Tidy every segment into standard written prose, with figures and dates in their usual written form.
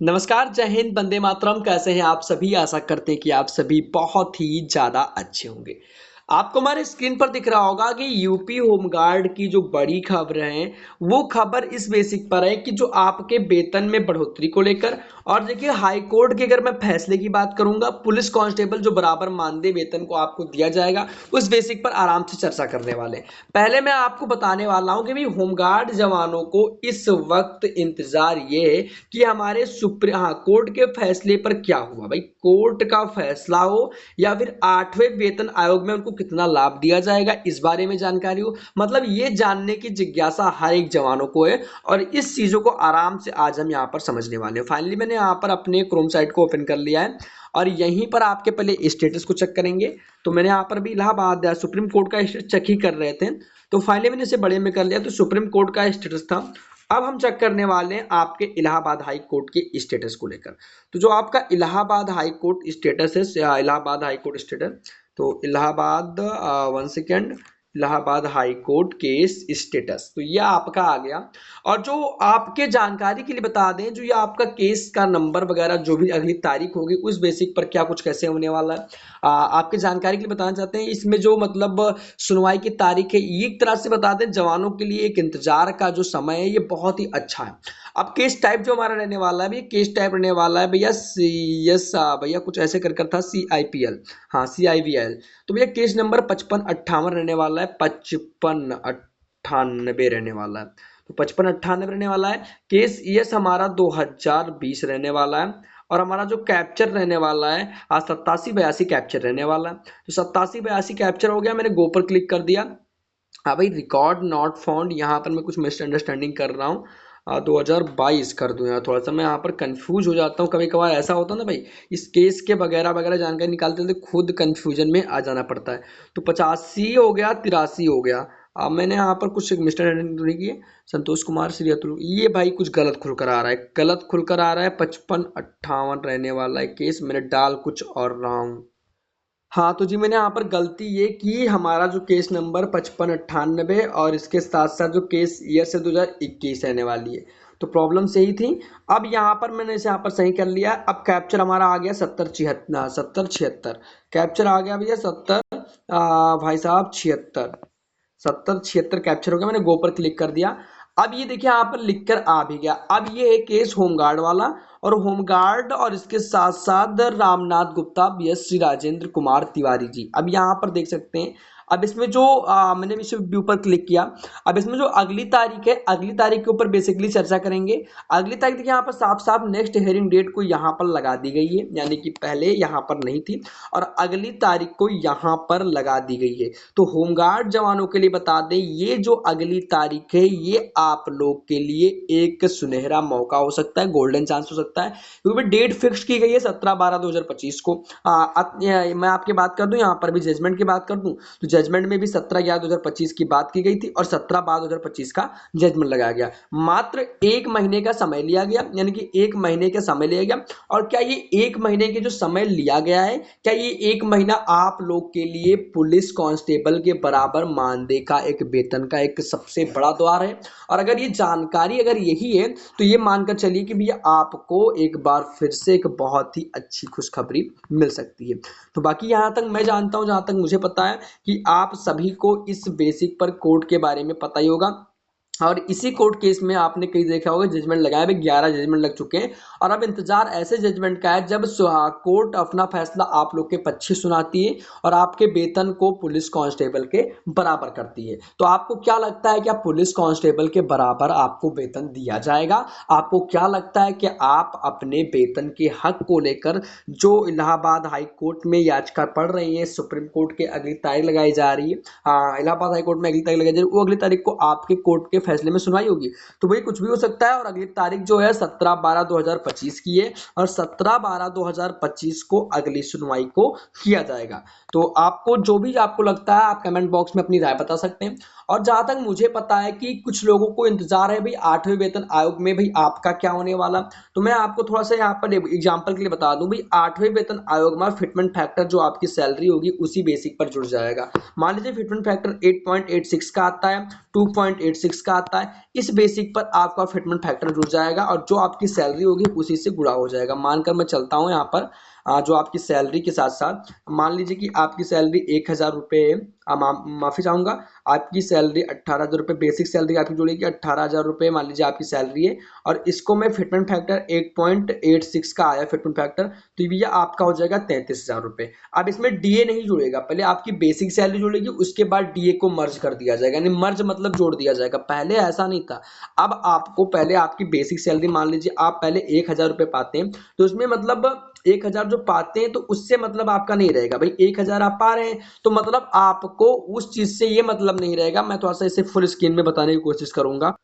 नमस्कार, जय हिंद, वंदे मातरम। कैसे हैं आप सभी? आशा करते हैं कि आप सभी बहुत ही ज़्यादा अच्छे होंगे। आपको हमारे स्क्रीन पर दिख रहा होगा कि यूपी होमगार्ड की जो बड़ी खबर है, वो खबर इस बेसिक पर है कि जो आपके वेतन में बढ़ोतरी को लेकर। और देखिए, हाई कोर्ट के अगर मैं फैसले की बात करूंगा, पुलिस कांस्टेबल जो बराबर मानदेय वेतन को आपको दिया जाएगा, उस बेसिक पर आराम से चर्चा करने वाले हैं। पहले मैं आपको बताने वाला हूं कि भाई होमगार्ड जवानों को इस वक्त इंतजार ये है कि हमारे कोर्ट के फैसले पर क्या हुआ। भाई, कोर्ट का फैसला हो या फिर 8वें वेतन आयोग में उनको कितना लाभ दिया जाएगा, इस बारे में जानकारी हो। मतलब ये जानने की जिज्ञासा हर एक जवानों को है और इस चीजों को आराम से आज हम यहाँ पर समझने वाले हैं। फाइनली मैंने यहाँ पर अपने क्रोम साइट को ओपन कर लिया है और यहीं पर आपके पहले स्टेटस को चेक करेंगे। तो मैंने यहाँ पर भी इलाहाबाद सुप्रीम कोर्ट का स्टेटस चेक ही कर रहे थे, तो फाइनली मैंने इसे बड़े में कर लिया। तो सुप्रीम कोर्ट का स्टेटस था। अब हम चेक करने वाले हैं आपके इलाहाबाद हाई कोर्ट के स्टेटस को लेकर। तो जो आपका इलाहाबाद हाई कोर्ट स्टेटस है, इलाहाबाद हाई कोर्ट स्टेटस, तो Allahabad, one second, Allahabad high court case status, तो ये आपका आ गया। और जो आपके जानकारी के लिए बता दें, जो ये आपका केस का नंबर वगैरह जो भी अगली तारीख होगी, उस बेसिक पर क्या कुछ कैसे होने वाला है, आपके जानकारी के लिए बताना चाहते हैं। इसमें जो मतलब सुनवाई की तारीख है, ये एक तरह से बता दें, जवानों के लिए एक इंतजार का जो समय है, ये बहुत ही अच्छा है। अब केस टाइप जो हमारा रहने वाला है, केस टाइप रहने वाला है भैया यस, भैया कुछ ऐसे कर था, CIPL, हाँ CIVL। तो भैया केस नंबर 5558 रहने वाला है, 5598 रहने वाला है। तो 5598 रहने वाला है। केस यस हमारा 2020 रहने वाला है। और हमारा जो कैप्चर रहने वाला है, आज 8782 कैप्चर रहने वाला है। तो 8782 कैप्चर हो गया, मैंने गो पर क्लिक कर दिया। हाँ भाई, रिकॉर्ड नॉट फाउंड, यहाँ पर मैं कुछ मिसअंडरस्टैंडिंग कर रहा हूँ। 2022 कर दूं यार, थोड़ा सा मैं यहाँ पर कंफ्यूज हो जाता हूँ। कभी कभार ऐसा होता है ना भाई, इस केस के वगैरह वगैरह जानकारी निकालते थे, खुद कंफ्यूजन में आ जाना पड़ता है। तो 85 हो गया, 83 हो गया। अब मैंने यहाँ पर कुछ मिसअंडरस्टैंडिंग तो नहीं की है। संतोष कुमार श्री अतुल, ये भाई कुछ गलत खुलकर आ रहा है, गलत खुलकर आ रहा है। 5558 रहने वाला है केस, मैंने डाल कुछ और रहा हूँ। हाँ तो जी, मैंने यहाँ पर गलती ये की, हमारा जो केस नंबर 5598 और इसके साथ साथ जो केस ईयर से 2021 रहने वाली है। तो प्रॉब्लम सही थी। अब यहाँ पर मैंने इसे यहाँ पर सही कर लिया। अब कैप्चर हमारा आ गया 7076, कैप्चर आ गया भैया 70, भाई साहब 76, 7076 कैप्चर हो गया। मैंने गो पर क्लिक कर दिया। अब ये देखिए यहाँ पर लिखकर आ भी गया। अब ये है केस होमगार्ड वाला, और होमगार्ड और इसके साथ साथ रामनाथ गुप्ता, BS श्री राजेंद्र कुमार तिवारी जी। अब यहाँ पर देख सकते हैं। अब इसमें जो मैंने इस व्यू पर क्लिक किया। अब इसमें जो अगली तारीख है, अगली तारीख के ऊपर बेसिकली चर्चा करेंगे। अगली तारीख देखिए यहाँ पर साफ साफ नेक्स्ट हेयरिंग डेट को यहाँ पर लगा दी गई है, यानी कि पहले यहाँ पर नहीं थी और अगली तारीख को यहाँ पर लगा दी गई है। तो होमगार्ड जवानों के लिए बता दें, ये जो अगली तारीख है, ये आप लोग के लिए एक सुनहरा मौका हो सकता है, गोल्डन चांस हो सकता है, क्योंकि डेट फिक्स की गई है 17/12/2025 को। मैं आपकी बात कर दूं, यहाँ पर भी जजमेंट की बात कर दूं, तो जजमेंट में भी 17/11/2025 की बात की गई थी और 17/12/2025 का जजमेंट लगाया गया। मात्र एक महीने का समय लिया गया, यानी कि एक महीने का समय लिया गया। और क्या ये एक महीने के जो समय लिया गया है, क्या ये एक महीना आप लोग के लिए पुलिस कांस्टेबल के बराबर मानदेय का, एक वेतन का एक सबसे बड़ा द्वार है। और अगर ये जानकारी अगर यही है, तो ये मानकर चलिए कि भैया आपको एक बार फिर से एक बहुत ही अच्छी खुशखबरी मिल सकती है। तो बाकी यहाँ तक मैं जानता हूँ, जहाँ तक मुझे पता है कि आप सभी को इस बेसिक पर कोर्ट के बारे में पता ही होगा। और इसी कोर्ट केस में आपने कई देखा होगा, जजमेंट लगाए हुए 11 जजमेंट लग चुके हैं। और अब इंतजार ऐसे जजमेंट का है जब कोर्ट अपना फैसला आप लोग के पक्ष सुनाती है और आपके वेतन को पुलिस कांस्टेबल के बराबर करती है। तो आपको क्या लगता है, क्या पुलिस कांस्टेबल के बराबर आपको वेतन दिया जाएगा? आपको क्या लगता है कि आप अपने वेतन के हक को लेकर जो इलाहाबाद हाई कोर्ट में याचिका पढ़ रही है, सुप्रीम कोर्ट के अगली तारीख लगाई जा रही है, इलाहाबाद हाई कोर्ट में अगली तारीख लगाई जा रही है, वो अगली तारीख को आपके कोर्ट के फैसले में सुनवाई होगी। तो भाई कुछ भी हो सकता है। और अगली तारीख जो है 17/12/2025 की है और 17/12/2025 को अगली सुनवाई को किया जाएगा। तो आपको जो भी आपको लगता है, आप कमेंट बॉक्स में अपनी राय बता सकते हैं। और जहां तक मुझे पता है कि कुछ लोगों को इंतजार है भाई 8वें वेतन आयोग में, भाई आपका क्या होने वाला। तो मैं आपको थोड़ा सा यहाँ पर एग्जाम्पल के लिए बता दूं, भाई 8वें वेतन आयोग में फिटमेंट फैक्टर जो आपकी सैलरी होगी उसी बेसिक पर जुड़ जाएगा। मान लीजिए फिटमेंट फैक्टर 8.86 का आता है, 2.86 का आता है, इस बेसिक पर आपका फिटमेंट फैक्टर जुड़ जाएगा और जो आपकी सैलरी होगी उसी से गुणा हो जाएगा। मानकर मैं चलता हूँ यहाँ पर जो आपकी सैलरी के साथ साथ मान लीजिए कि आपकी सैलरी 1,000 रुपये है, माफी चाहूंगा, आपकी सैलरी 18,000 रुपये बेसिक सैलरी आपकी जुड़ेगी, 18,000 रुपये मान लीजिए आपकी सैलरी है, और इसको मैं फिटमेंट फैक्टर 8.86 का आया फिटमेंट फैक्टर, तो भैया आपका हो जाएगा 33,000 रुपये। अब इसमें डीए नहीं जुड़ेगा, पहले आपकी बेसिक सैलरी जुड़ेगी, उसके बाद डीए को मर्ज कर दिया जाएगा, यानी मर्ज मतलब जोड़ दिया जाएगा, पहले ऐसा नहीं था। अब आपको पहले आपकी बेसिक सैलरी मान लीजिए आप पहले 1,000 रुपये पाते हैं, तो उसमें मतलब 1,000 जो पाते हैं तो उससे मतलब आपका नहीं रहेगा भाई, 1,000 आप पा रहे हैं तो मतलब आपको उस चीज से ये मतलब नहीं रहेगा। मैं थोड़ा सा इसे फुल स्क्रीन में बताने की कोशिश करूंगा।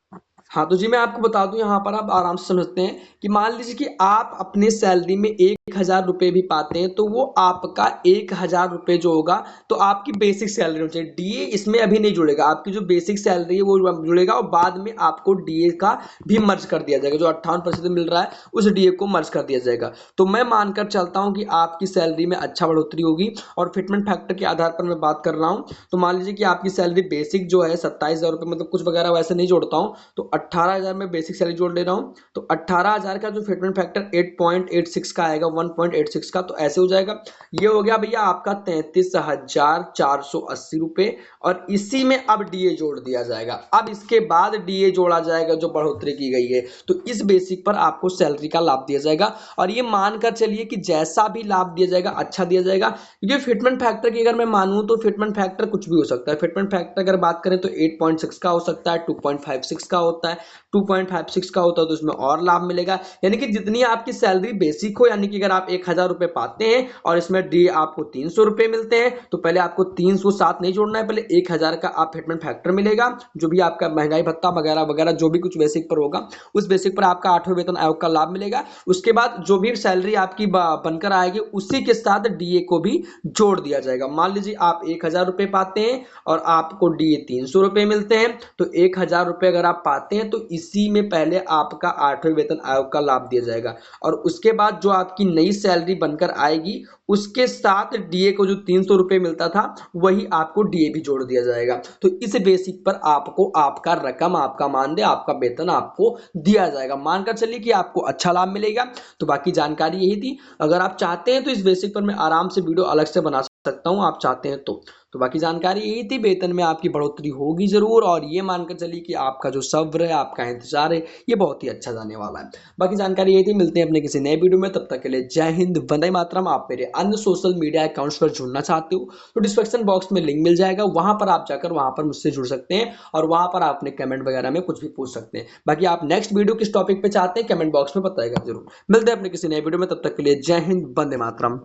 हाँ तो जी मैं आपको बता दूं, यहाँ पर आप आराम से समझते हैं कि मान लीजिए कि आप अपने सैलरी में 1,000 रुपये भी पाते हैं, तो वो आपका 1,000 रुपये जो होगा तो आपकी बेसिक सैलरी होनी चाहिए। डीए इसमें अभी नहीं जुड़ेगा, आपकी जो बेसिक सैलरी है वो जुड़ेगा और बाद में आपको डीए का भी मर्ज कर दिया जाएगा, जो 58% मिल रहा है उस डीए को मर्ज कर दिया जाएगा। तो मैं मानकर चलता हूँ कि आपकी सैलरी में अच्छा बढ़ोतरी होगी। और फिटमेंट फैक्टर के आधार पर मैं बात कर रहा हूँ, तो मान लीजिए कि आपकी सैलरी बेसिक जो है 27,000 रुपये, मतलब कुछ वगैरह वैसे नहीं जोड़ता हूँ, तो 18,000 में बेसिक सैलरी जोड़ ले रहा हूँ, तो 18,000 का जो फिटमेंट फैक्टर 8.86 का आएगा, 1.86 का, तो ऐसे हो जाएगा। ये हो गया भैया आपका 33,480 रुपये, और इसी में अब डीए जोड़ दिया जाएगा। अब इसके बाद डीए जोड़ा जाएगा जो बढ़ोतरी की गई है, तो इस बेसिक पर आपको सैलरी का लाभ दिया जाएगा। और ये मानकर चलिए कि जैसा भी लाभ दिया जाएगा अच्छा दिया जाएगा, क्योंकि फिटमेंट फैक्टर की अगर मैं मानूं तो फिटमेंट फैक्टर कुछ भी हो सकता है। फिटमेंट फैक्टर अगर बात करें तो 8.6 का हो सकता है, 2.56 का होता है, 2.56 का होता है तो उसमें और लाभ मिलेगा। यानी कि जितनी आपकी सैलरी बेसिक हो, यानी कि अगर आप 1,000 रुपये पाते हैं और इसमें डी आपको 300 रुपये मिलते हैं, तो पहले आपको 300 साथ नहीं जोड़ना है, पहले 1,000 का आप फिटमेंट फैक्टर मिलेगा, जो भी आपका महंगाई भत्ता वगैरह वगैरह जो भी कुछ बेसिक पर होगा उस बेसिक पर आपका 8वें वेतन आयोग का लाभ मिलेगा। उसके बाद जो भी सैलरी आपकी बनकर आएगी उसी के साथ डीए को भी जोड़ दिया जाएगा। मान लीजिए आप 1,000 रुपये पाते हैं और आपको डीए 300 रुपये मिलते हैं, तो 1,000 रुपये अगर आप पाते हैं तो इसी में पहले आपका 8वें वेतन आयोग का लाभ दिया जाएगा, और उसके बाद जो आपकी नई सैलरी बनकर आएगी उसके साथ डीए को जो 300 रुपये मिलता था वही आपको डीए भी जोड़ दिया जाएगा। तो इस बेसिक पर आपको आपका रकम, आपका मानदेय, आपका वेतन आपको दिया जाएगा। मानकर चलिए कि आपको अच्छा लाभ मिलेगा। तो बाकी जानकारी यही थी। अगर आप चाहते हैं तो इस बेसिक पर मैं आराम से वीडियो अलग से बना सकता हूं, आप चाहते हैं तो बाकी जानकारी यही थी। वेतन में आपकी बढ़ोतरी होगी जरूर, और ये मानकर चलिए कि आपका जो सब्र है, आपका इंतजार है, ये बहुत ही अच्छा जाने वाला है। बाकी जानकारी यही थी। मिलते हैं अपने किसी नए वीडियो में, तब तक के लिए जय हिंद, वंदे मातरम। आप मेरे अन्य सोशल मीडिया अकाउंट्स पर जुड़ना चाहते हो तो डिस्क्रिप्शन बॉक्स में लिंक मिल जाएगा, वहां पर आप जाकर वहां पर मुझसे जुड़ सकते हैं, और वहां पर आप अपने कमेंट वगैरह में कुछ भी पूछ सकते हैं। बाकी आप नेक्स्ट वीडियो किस टॉपिक पे चाहते हैं कमेंट बॉक्स में बताएगा जरूर। मिलते हैं अपने किसी नए वीडियो में, तब तक के लिए जय हिंद, वंदे मातरम।